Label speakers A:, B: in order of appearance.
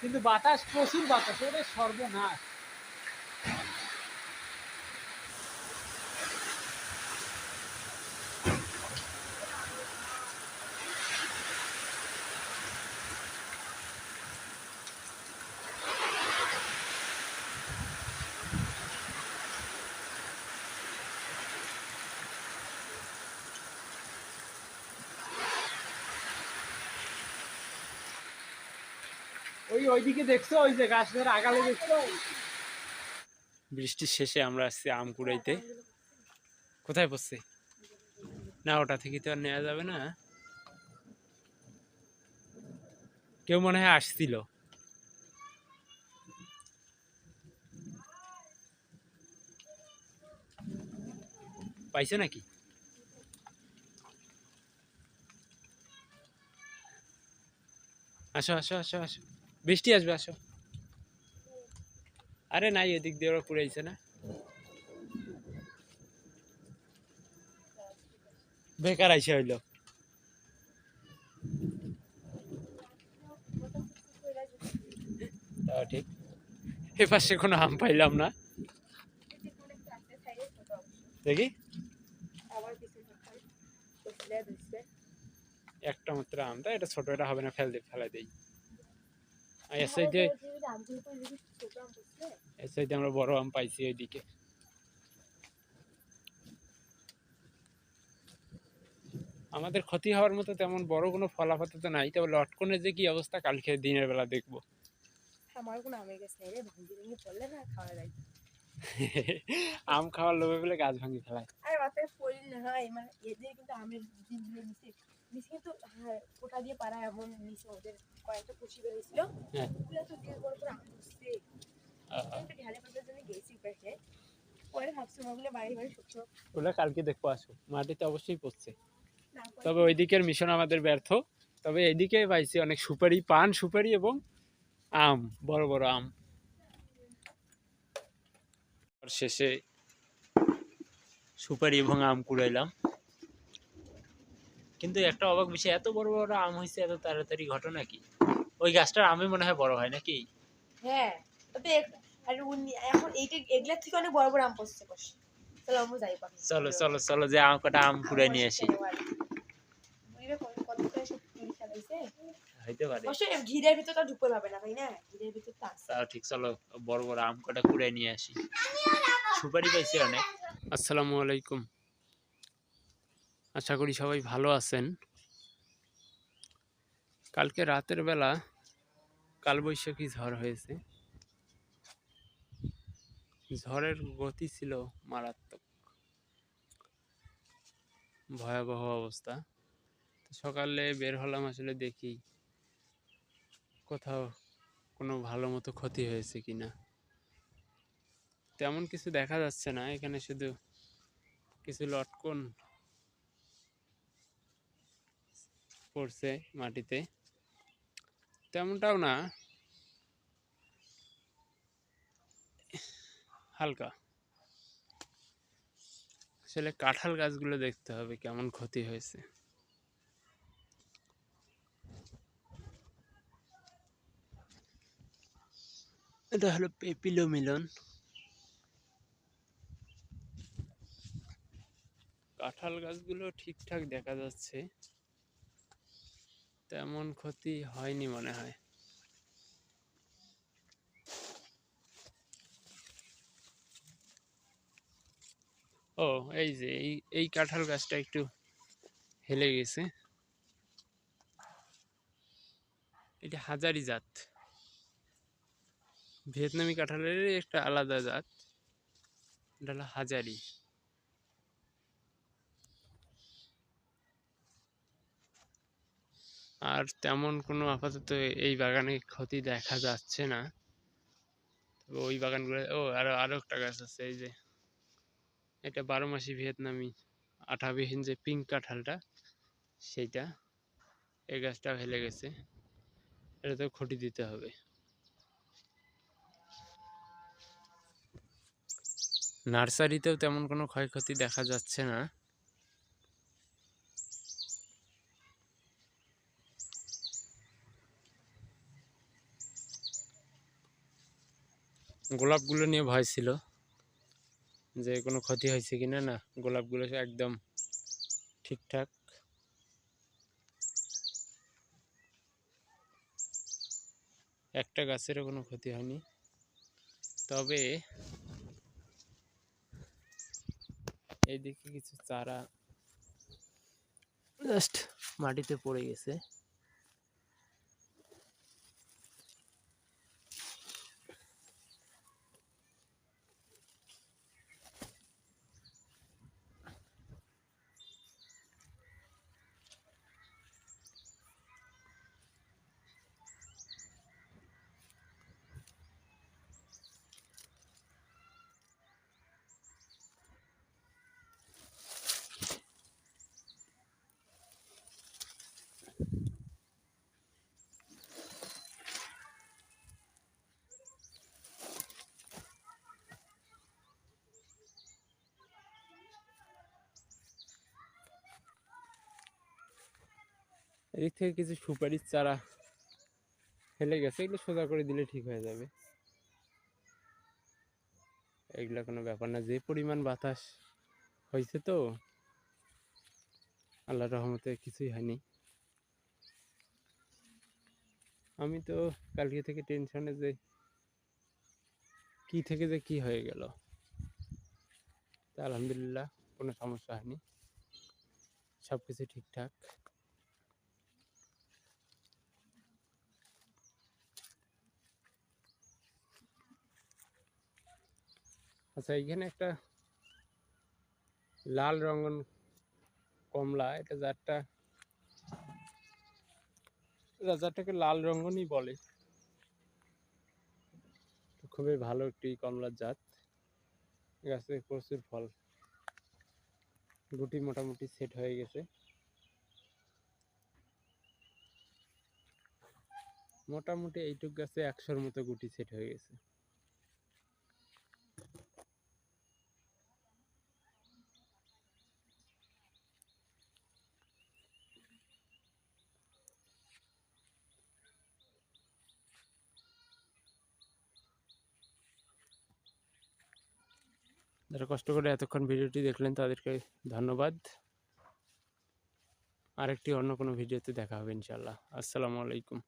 A: কিন্তু বাতাস, প্রচুর বাতাস, ওরে সর্বনাশ। ওইদিকে দেখছো, ওই যে গাছের আগালে দেখছো? বৃষ্টির শেষে আমরা আসছি আম কুড়াইতে। কোথায় পড়ছে? না, ওটা থেকে তো আর নেওয়া যাবে না। কেউ মনে হয় আসছিল। পাইছে নাকি? আসো আসো আসো আসো, বৃষ্টি আসবে, আসো। আরে নাই, এদিক দিয়ে ওরা কুড়াইছে না। বেকার আইসা হইলো। ঠিক, এ পাশে কোনো আম পাইলাম না। দেখি, একটা মাত্র আমটা, এটা ছোট, এটা হবে না, ফেলাই দেই। এর সাইডে আমরা বড় আম পাইছি ওইদিকে। আমাদের ক্ষতি হওয়ার মতো তেমন বড় কোনো ফল আপাতত নাই, তবে লটকনের যে কি অবস্থা কালকে দিনের বেলা দেখবো। আম খাওয়ার লোভে বলে গাছ ভাঙি ফেলায়। ওগুলো কালকে দেখবো, আসো, মাটিতে অবশ্যই পড়ছে। তবে ওই দিকের মিশন আমাদের ব্যর্থ। তবে এদিকে পাইছি অনেক সুপারি, পান সুপারি এবং আম, বড় বড় আম। শেষে সুপারি এবং আম কুড়াইলাম, কিন্তু একটা অবাক বিষয়, এত বড় বড় আম হয়েছে এত তাড়াতাড়ি, ঘটনা কি? ওই গাছটার আমে মনে হয় বড় হয় নাকি? হ্যাঁ, এখন এইটা এগুলার থেকে অনেক বড় বড় আম পড়ছে। চলো আমরা যাই, চলো চলো চলো, যে আম কটা আম কুড়াই নিয়ে আসি। হইতে পারে, ঘিরের ভিতর তো ঢুকতে পারবে না, তাই না? ঘিরের ভিতর তো আছে। তাও ঠিক, চলো বড় বড় আম কটা কুড়াই নিয়ে আসি। সুপারি পাইছি অনেক। আসসালামু আলাইকুম, আশা করি সবাই ভালো আছেন। কালকে রাতের বেলা কালবৈশাখী ঝড় হয়েছে। ঝড়ের গতি ছিল মারাত্মক, ভয়াবহ অবস্থা। সকালে বের হলাম, আসলে দেখি কোথাও কোনো ভালো মতো ক্ষতি হয়েছে কিনা। তেমন কিছু দেখা যাচ্ছে না, এখানে শুধু কিছু লটকন পড়ছে মাটিতে, তেমনটাও না, হালকা। আসলে কাঁঠাল গাছগুলো দেখতে হবে কেমন ক্ষতি হয়েছে। এটা হলো পেপিলো মিলন। কাঁঠাল গাছগুলো ঠিকঠাক দেখা যাচ্ছে, তেমন ক্ষতি হয়নি মনে হয়। ও, এই যে এই কাঁঠাল গাছটা একটু হেলে গেছে। এটা হাজারি জাত, ভিয়েতনামি কাঁঠালের একটা আলাদা জাত, এটা হলো হাজারি। আর তেমন কোনো আপাতত এই বাগানে ক্ষতি দেখা যাচ্ছে না। তবে ওই বাগানগুলো, আরো একটা গাছ আছে, এই যে এটা 12 মাসি ভিয়েতনামি আঠাবিহীন যে পিঙ্ক কাঁঠালটা, সেইটা, এই গাছটাও হেলে গেছে, এটাতেও খুঁটি দিতে হবে। নার্সারিতেও তেমন কোনো ক্ষয়ক্ষতি দেখা যাচ্ছে না। গোলাপগুলো নিয়ে ভয় ছিল যে কোনো ক্ষতি হয়েছে কিনা। না, গোলাপগুলো একদম ঠিকঠাক। একটা গাছেরও কোনো ক্ষতি হয়নি। তবে এইদিকে কিছু চারা জাস্ট মাটিতে পড়ে গেছে। এদিক থেকে কিছু সুপারির চারা ফেলে গেছে, এগুলো সোজা করে দিলে ঠিক হয়ে যাবে। এগুলা কোনো ব্যাপার না, যে পরিমাণ বাতাস হয়েছে তো আল্লাহর রহমতে কিছুই হয়নি। আমি তো কালকে থেকে টেনশনে যে কি থেকে যে কি হয়ে গেল। তা আলহামদুলিল্লাহ কোনো সমস্যা হয়নি, সব কিছু ঠিকঠাক। আচ্ছা, এইখানে একটা লাল রঙন কমলা, এটা জাতটাকে লাল রঙ্গনই বলে। খুবই ভালো একটি কমলার জাত, গাছে প্রচুর ফল, গুটি মোটামুটি সেট হয়ে গেছে। মোটামুটি এইটুক গাছে 100-র মতো গুটি সেট হয়ে গেছে। যারা কষ্ট করে এতক্ষণ ভিডিওটি দেখলেন তাদেরকে ধন্যবাদ। আরেকটি অন্য কোনো ভিডিওতে দেখা হবে ইনশাল্লাহ। আসসালামু আলাইকুম।